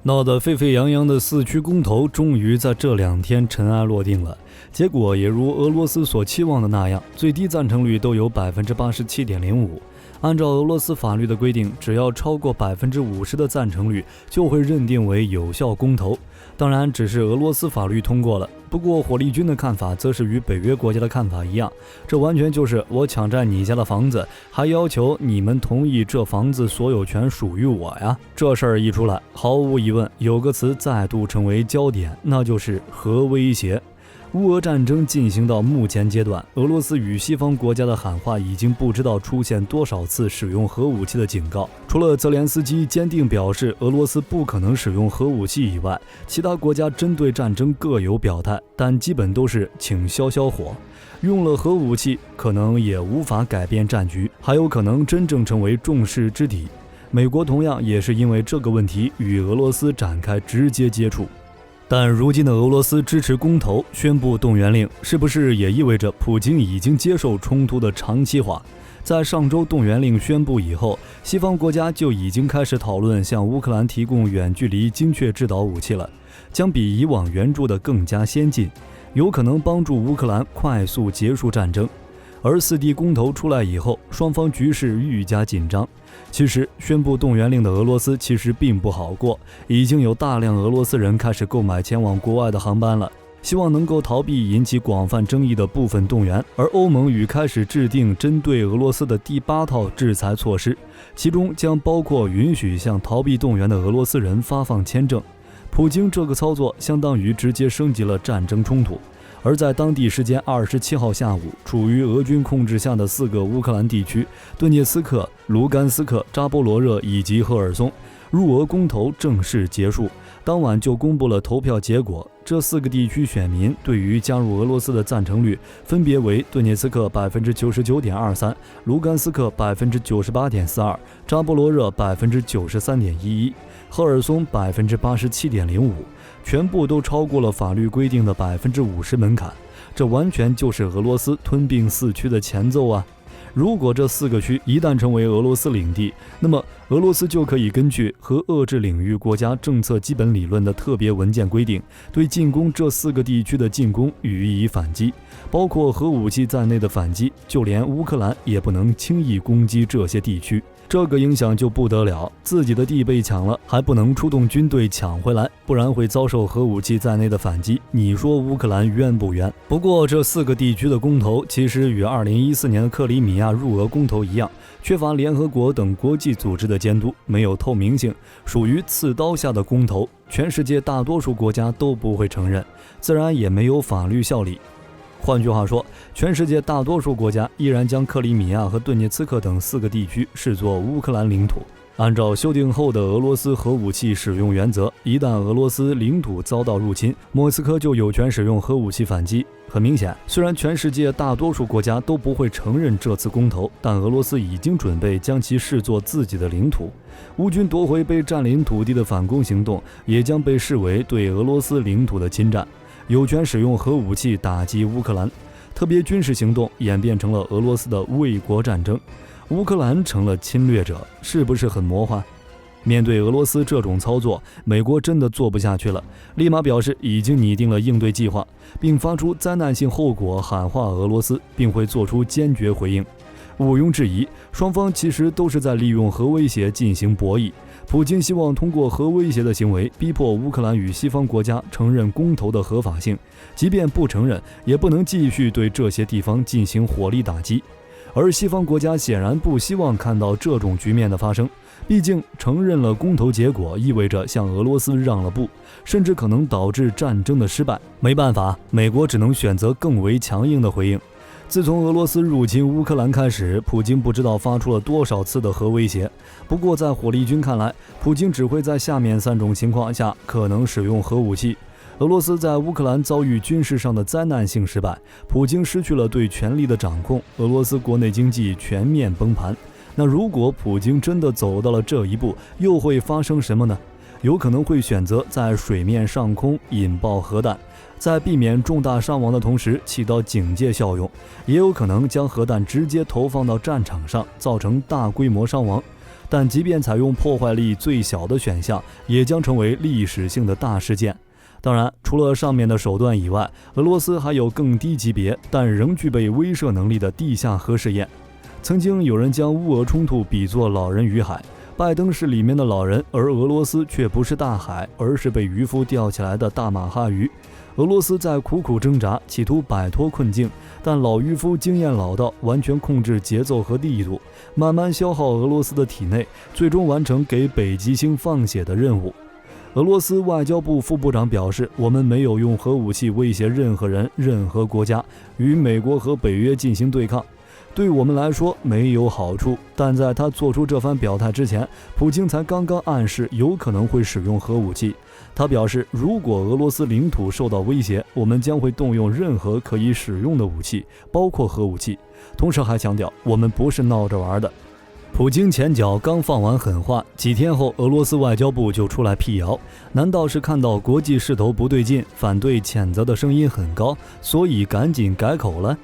闹得沸沸扬扬的四区公投终于在这2天尘埃落定了，结果也如俄罗斯所期望的那样，最低赞成率都有 87.05%。按照俄罗斯法律的规定，只要超过 50% 的赞成率就会认定为有效公投，当然只是俄罗斯法律通过了。不过火力军的看法则是与北约国家的看法一样，这完全就是我抢占你家的房子，还要求你们同意这房子所有权属于我呀。这事儿一出来，毫无疑问有个词再度成为焦点，那就是核威胁。乌俄战争进行到目前阶段，俄罗斯与西方国家的喊话已经不知道出现多少次使用核武器的警告。除了泽连斯基坚定表示俄罗斯不可能使用核武器以外，其他国家针对战争各有表态，但基本都是请消消火。用了核武器可能也无法改变战局，还有可能真正成为众矢之的。美国同样也是因为这个问题与俄罗斯展开直接接触。但如今的俄罗斯支持公投，宣布动员令，是不是也意味着普京已经接受冲突的长期化？在上周动员令宣布以后，西方国家就已经开始讨论向乌克兰提供远距离精确制导武器了，将比以往援助的更加先进，有可能帮助乌克兰快速结束战争。而4地公投出来以后，双方局势愈加紧张。其实宣布动员令的俄罗斯其实并不好过，已经有大量俄罗斯人开始购买前往国外的航班了，希望能够逃避引起广泛争议的部分动员。而欧盟与开始制定针对俄罗斯的第8套制裁措施，其中将包括允许向逃避动员的俄罗斯人发放签证。普京这个操作相当于直接升级了战争冲突。而在当地时间27号下午，处于俄军控制下的4个乌克兰地区顿涅茨克、卢甘斯克、扎波罗热以及赫尔松入俄公投正式结束，当晚就公布了投票结果。这4个地区选民对于加入俄罗斯的赞成率分别为顿涅茨克 99.23%、卢甘斯克 98.42%、扎波罗热 93.11%、赫尔松 87.05%，全部都超过了法律规定的 50% 门槛。这完全就是俄罗斯吞并4区的前奏啊！如果这4个区一旦成为俄罗斯领地，那么俄罗斯就可以根据核遏制领域国家政策基本理论的特别文件规定，对进攻这4个地区的进攻予以反击，包括核武器在内的反击，就连乌克兰也不能轻易攻击这些地区。这个影响就不得了，自己的地被抢了，还不能出动军队抢回来，不然会遭受核武器在内的反击。你说乌克兰冤不冤？不过这4个地区的公投其实与2014年的克里米亚入俄公投一样，缺乏联合国等国际组织的监督，没有透明性，属于刺刀下的公投，全世界大多数国家都不会承认，自然也没有法律效力。换句话说，全世界大多数国家依然将克里米亚和顿涅茨克等4个地区视作乌克兰领土。按照修订后的俄罗斯核武器使用原则，一旦俄罗斯领土遭到入侵，莫斯科就有权使用核武器反击。很明显，虽然全世界大多数国家都不会承认这次公投，但俄罗斯已经准备将其视作自己的领土。乌军夺回被占领土地的反攻行动，也将被视为对俄罗斯领土的侵占，有权使用核武器打击乌克兰。特别军事行动演变成了俄罗斯的卫国战争，乌克兰成了侵略者，是不是很魔幻？面对俄罗斯这种操作，美国真的做不下去了，立马表示已经拟定了应对计划，并发出灾难性后果喊话俄罗斯，并会做出坚决回应。毋庸置疑，双方其实都是在利用核威胁进行博弈。普京希望通过核威胁的行为逼迫乌克兰与西方国家承认公投的合法性，即便不承认，也不能继续对这些地方进行火力打击。而西方国家显然不希望看到这种局面的发生，毕竟承认了公投结果意味着向俄罗斯让了步，甚至可能导致战争的失败。没办法，美国只能选择更为强硬的回应。自从俄罗斯入侵乌克兰开始，普京不知道发出了多少次的核威胁。不过在火力军看来，普京只会在下面3种情况下可能使用核武器。俄罗斯在乌克兰遭遇军事上的灾难性失败，普京失去了对权力的掌控，俄罗斯国内经济全面崩盘。那如果普京真的走到了这一步，又会发生什么呢？有可能会选择在水面上空引爆核弹，在避免重大伤亡的同时起到警戒效用，也有可能将核弹直接投放到战场上，造成大规模伤亡。但即便采用破坏力最小的选项，也将成为历史性的大事件。当然，除了上面的手段以外，俄罗斯还有更低级别但仍具备威慑能力的地下核试验。曾经有人将乌俄冲突比作老人与海，拜登是里面的老人，而俄罗斯却不是大海，而是被渔夫钓起来的大马哈鱼。俄罗斯在苦苦挣扎，企图摆脱困境，但老渔夫经验老道，完全控制节奏和力度，慢慢消耗俄罗斯的体内，最终完成给北极星放血的任务。俄罗斯外交部副部长表示，我们没有用核武器威胁任何人、任何国家，与美国和北约进行对抗，对我们来说没有好处。但在他做出这番表态之前，普京才刚刚暗示有可能会使用核武器。他表示，如果俄罗斯领土受到威胁，我们将会动用任何可以使用的武器，包括核武器。同时还强调，我们不是闹着玩的。普京前脚刚放完狠话，几天后俄罗斯外交部就出来辟谣，难道是看到国际势头不对劲，反对谴责的声音很高，所以赶紧改口了？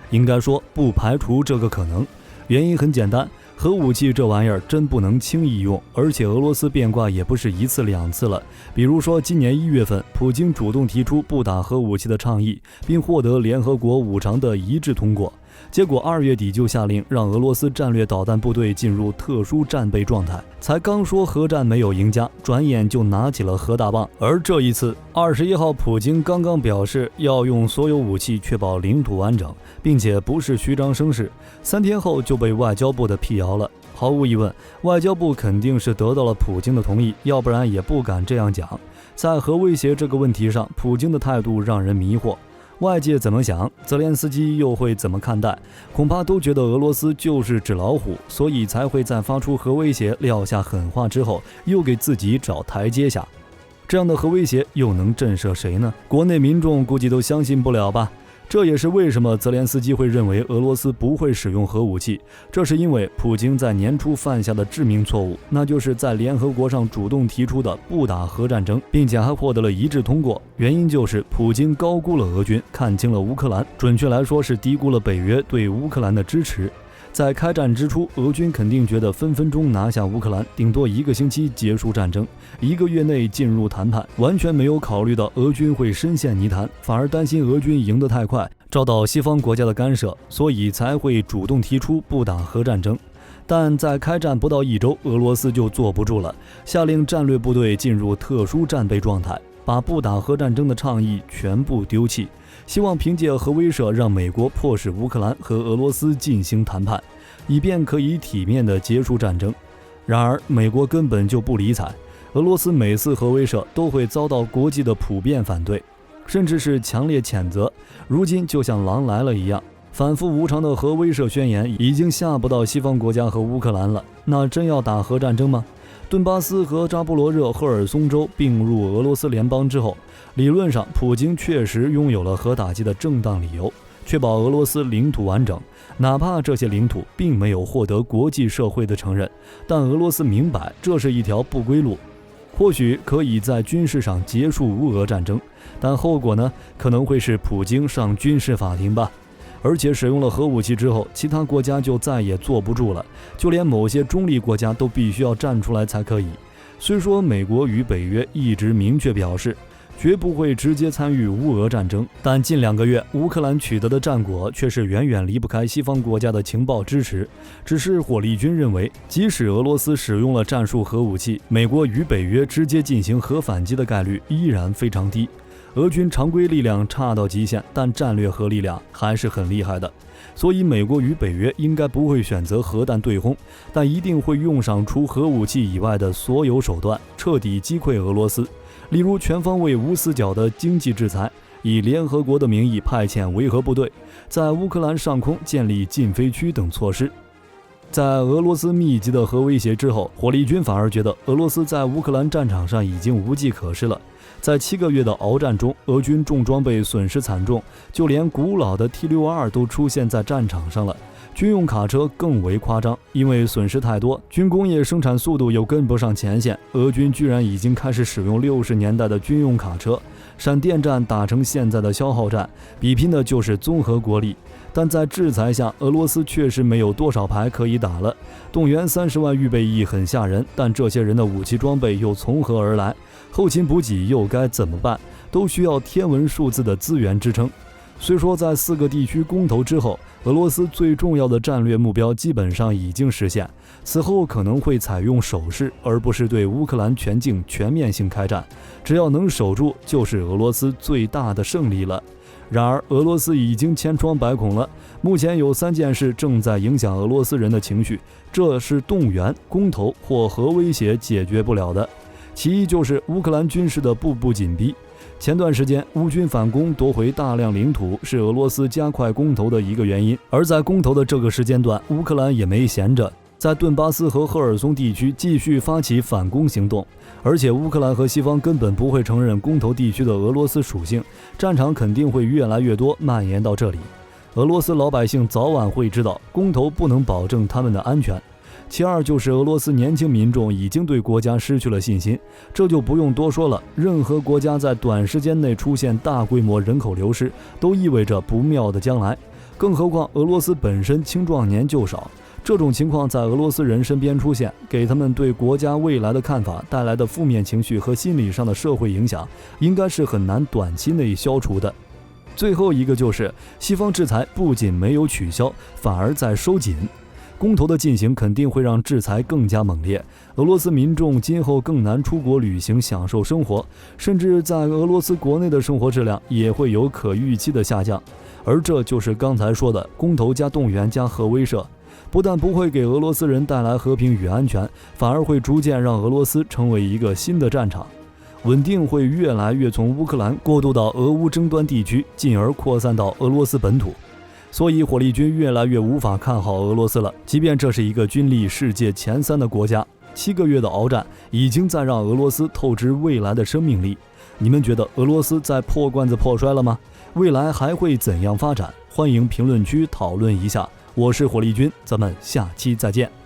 应该说不排除这个可能，原因很简单，核武器这玩意儿真不能轻易用，而且俄罗斯变卦也不是一次两次了。比如说今年1月份，普京主动提出不打核武器的倡议，并获得联合国5常的一致通过。结果2月底就下令让俄罗斯战略导弹部队进入特殊战备状态，才刚说核战没有赢家，转眼就拿起了核大棒。而这一次21号，普京刚刚表示要用所有武器确保领土完整，并且不是虚张声势，3天后就被外交部的辟谣了。毫无疑问，外交部肯定是得到了普京的同意，要不然也不敢这样讲。在核威胁这个问题上，普京的态度让人迷惑。外界怎么想，泽连斯基又会怎么看待？恐怕都觉得俄罗斯就是纸老虎，所以才会在发出核威胁、撂下狠话之后，又给自己找台阶下。这样的核威胁又能震慑谁呢？国内民众估计都相信不了吧。这也是为什么泽连斯基会认为俄罗斯不会使用核武器，这是因为普京在年初犯下的致命错误，那就是在联合国上主动提出的不打核战争，并且还获得了一致通过。原因就是普京高估了俄军，看清了乌克兰，准确来说是低估了北约对乌克兰的支持。在开战之初，俄军肯定觉得分分钟拿下乌克兰，顶多1个星期结束战争，1个月内进入谈判，完全没有考虑到俄军会深陷泥潭，反而担心俄军赢得太快，遭到西方国家的干涉，所以才会主动提出不打核战争。但在开战不到1周，俄罗斯就坐不住了，下令战略部队进入特殊战备状态，把不打核战争的倡议全部丢弃，希望凭借核威慑让美国迫使乌克兰和俄罗斯进行谈判，以便可以体面地结束战争。然而美国根本就不理睬，俄罗斯每次核威慑都会遭到国际的普遍反对，甚至是强烈谴责。如今就像狼来了一样，反复无常的核威慑宣言已经吓不到西方国家和乌克兰了。那真要打核战争吗？顿巴斯和扎波罗热、赫尔松州并入俄罗斯联邦之后，理论上普京确实拥有了核打击的正当理由，确保俄罗斯领土完整，哪怕这些领土并没有获得国际社会的承认，但俄罗斯明白这是一条不归路。或许可以在军事上结束乌俄战争，但后果呢，可能会是普京上军事法庭吧。而且使用了核武器之后，其他国家就再也坐不住了，就连某些中立国家都必须要站出来才可以。虽说美国与北约一直明确表示绝不会直接参与乌俄战争，但近2个月乌克兰取得的战果却是远远离不开西方国家的情报支持。只是火力军认为，即使俄罗斯使用了战术核武器，美国与北约直接进行核反击的概率依然非常低。俄军常规力量差到极限，但战略核力量还是很厉害的，所以美国与北约应该不会选择核弹对轰，但一定会用上除核武器以外的所有手段，彻底击溃俄罗斯。例如全方位无死角的经济制裁，以联合国的名义派遣维和部队，在乌克兰上空建立禁飞区等措施。在俄罗斯密集的核威胁之后，火力军反而觉得俄罗斯在乌克兰战场上已经无计可施了，在7个月的鏖战中，俄军重装备损失惨重，就连古老的 T-62都出现在战场上了。军用卡车更为夸张，因为损失太多，军工业生产速度又跟不上前线，俄军居然已经开始使用60年代的军用卡车。闪电战打成现在的消耗战，比拼的就是综合国力。但在制裁下，俄罗斯确实没有多少牌可以打了。动员30万预备役很吓人，但这些人的武器装备又从何而来？后勤补给又该怎么办？都需要天文数字的资源支撑。虽说在4个地区公投之后，俄罗斯最重要的战略目标基本上已经实现，此后可能会采用守势，而不是对乌克兰全境全面性开战。只要能守住，就是俄罗斯最大的胜利了。然而，俄罗斯已经千疮百孔了。目前有3件事正在影响俄罗斯人的情绪，这是动员、公投或核威胁解决不了的。其一就是乌克兰军事的步步紧逼。前段时间，乌军反攻夺回大量领土，是俄罗斯加快公投的一个原因。而在公投的这个时间段，乌克兰也没闲着，在顿巴斯和赫尔松地区继续发起反攻行动。而且乌克兰和西方根本不会承认公投地区的俄罗斯属性，战场肯定会越来越多，蔓延到这里。俄罗斯老百姓早晚会知道，公投不能保证他们的安全。其二就是俄罗斯年轻民众已经对国家失去了信心，这就不用多说了。任何国家在短时间内出现大规模人口流失，都意味着不妙的将来。更何况俄罗斯本身青壮年就少，这种情况在俄罗斯人身边出现，给他们对国家未来的看法带来的负面情绪和心理上的社会影响，应该是很难短期内消除的。最后一个就是西方制裁不仅没有取消，反而在收紧。公投的进行肯定会让制裁更加猛烈，俄罗斯民众今后更难出国旅行享受生活，甚至在俄罗斯国内的生活质量也会有可预期的下降。而这就是刚才说的公投加动员加核威慑，不但不会给俄罗斯人带来和平与安全，反而会逐渐让俄罗斯成为一个新的战场，稳定会越来越从乌克兰过渡到俄乌争端地区，进而扩散到俄罗斯本土。所以火力军越来越无法看好俄罗斯了，即便这是一个军力世界前3的国家，7个月的鏖战已经在让俄罗斯透支未来的生命力。你们觉得俄罗斯在破罐子破摔了吗？未来还会怎样发展？欢迎评论区讨论一下。我是火力军，咱们下期再见。